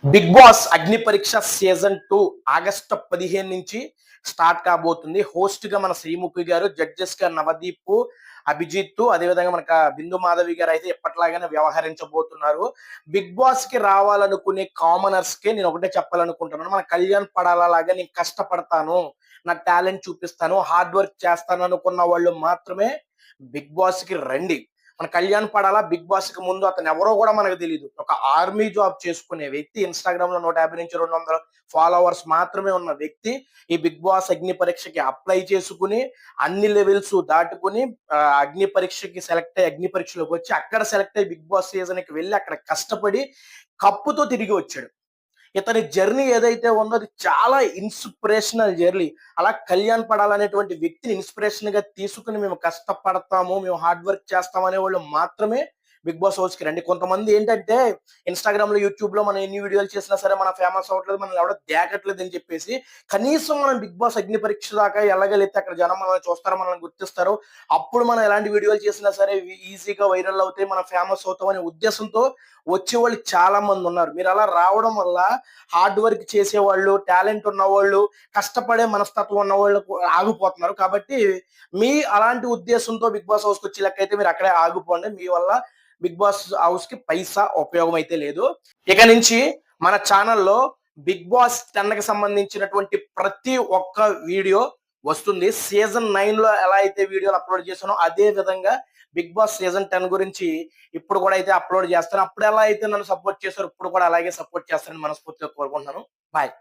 Big boss అగ్ని పరీక్ష season 2 August 15 నుంచి స్టార్ట్ కాబోతుంది. హోస్ట్ గా మన శ్రీముఖి గారు, జడ్జెస్ గా నవదీప్, అభిజిత్, అదేవిధంగా మనక బిందు మాధవి గారు అయితే ఎప్పటిలాగానే వ్యవహరించబోతున్నారు. బిగ్ బాస్ కి రావాలనుకునే కామనర్స్ కి నేను ఒకటే చెప్పాలనుకుంటున్నాను. మన కళ్యాణ్ పడాలా లాగా నేను కష్టపడతాను, నా టాలెంట్ చూపిస్తాను, హార్డ్ వర్క్ చేస్తాను అనుకున్న వాళ్ళు మాత్రమే బిగ్ బాస్ కి రండి. మన కళ్యాణ్ పడాలా బిగ్ బాస్ కి ముందు అతను ఎవరో కూడా మనకు తెలియదు. ఒక ఆర్మీ జాబ్ చేసుకునే వ్యక్తి, ఇన్‌స్టాగ్రామ్ లో 150 నుంచి 200 ఫాలోవర్స్ మాత్రమే ఉన్న వ్యక్తి ఈ బిగ్ బాస్ అగ్ని పరీక్షకి అప్లై చేసుకుని అన్ని లెవెల్స్ దాటుకుని అగ్ని పరీక్షకి సెలెక్ట్ అయ్యి అగ్ని పరీక్షలోకి వచ్చి అక్కడ సెలెక్ట్ అయ్యి బిగ్ బాస్ సీజన్ కి వెళ్ళి అక్కడ కష్టపడి కప్పుతో తిరిగి వచ్చాడు. ఇతని జర్నీ ఏదైతే ఉందో అది చాలా ఇన్స్పిరేషనల్ జర్నీ. అలా కళ్యాణ్ పడాల్ అనేటువంటి వ్యక్తిని ఇన్స్పిరేషన్ గా తీసుకుని మేము కష్టపడతాము, మేము హార్డ్ వర్క్ చేస్తాం అనే వాళ్ళు మాత్రమే బిగ్ బాస్ హౌస్ కి రండి. కొంతమంది ఏంటంటే ఇన్‌స్టాగ్రామ్ లో, యూట్యూబ్ లో మనం ఎన్ని వీడియోలు చేసినా సరే మనం ఫేమస్ అవ్వట్లేదు, మనల్ని ఎవడో దేకట్లేదు అని చెప్పేసి కనీసం మనం బిగ్ బాస్ అగ్ని పరీక్ష దాకా ఎళ్ళగలిగితే అక్కడ జనం మనల్ని చూస్తారు, మనల్ని గుర్తిస్తారు. అప్పుడు మనం ఎలాంటి వీడియోలు చేసినా సరే ఈజీగా వైరల్ అవుతాయి, మనం ఫేమస్ అవుతాం అనే ఉద్దేశంతో వచ్చేవాళ్ళు చాలా మంది ఉన్నారు. మీరు అలా రావడం వల్ల హార్డ్ వర్క్ చేసేవాళ్ళు, టాలెంట్ ఉన్నవాళ్ళు, కష్టపడే మనస్తత్వం ఉన్నవాళ్ళు ఆగిపోతున్నారు. కాబట్టి మీ అలాంటి ఉద్దేశంతో బిగ్ బాస్ హౌస్‌కి వచ్చే లెక్కైతే మీరు అక్కడే ఆగిపోండి. మీ వల్ల బిగ్ బాస్ హౌస్‌కి పైసా ఉపయోగం అయితే లేదు. ఇక నుంచి మన ఛానల్‌లో బిగ్ బాస్ 10కి సంబంధించినటువంటి ప్రతి ఒక్క వీడియో వస్తుంది. సీజన్ 9లో ఎలా అయితే వీడియోలు అప్లోడ్ చేశానో అదే విధంగా బిగ్ బాస్ సీజన్ 10 గురించి ఇప్పుడు కూడా అయితే అప్లోడ్ చేస్తాను. అప్పుడు ఎలా అయితే నన్ను సపోర్ట్ చేశారో ఇప్పుడు కూడా అలాగే సపోర్ట్ చేస్తారని మనస్ఫూర్తిగా కోరుకుంటున్నాను. బాయ్.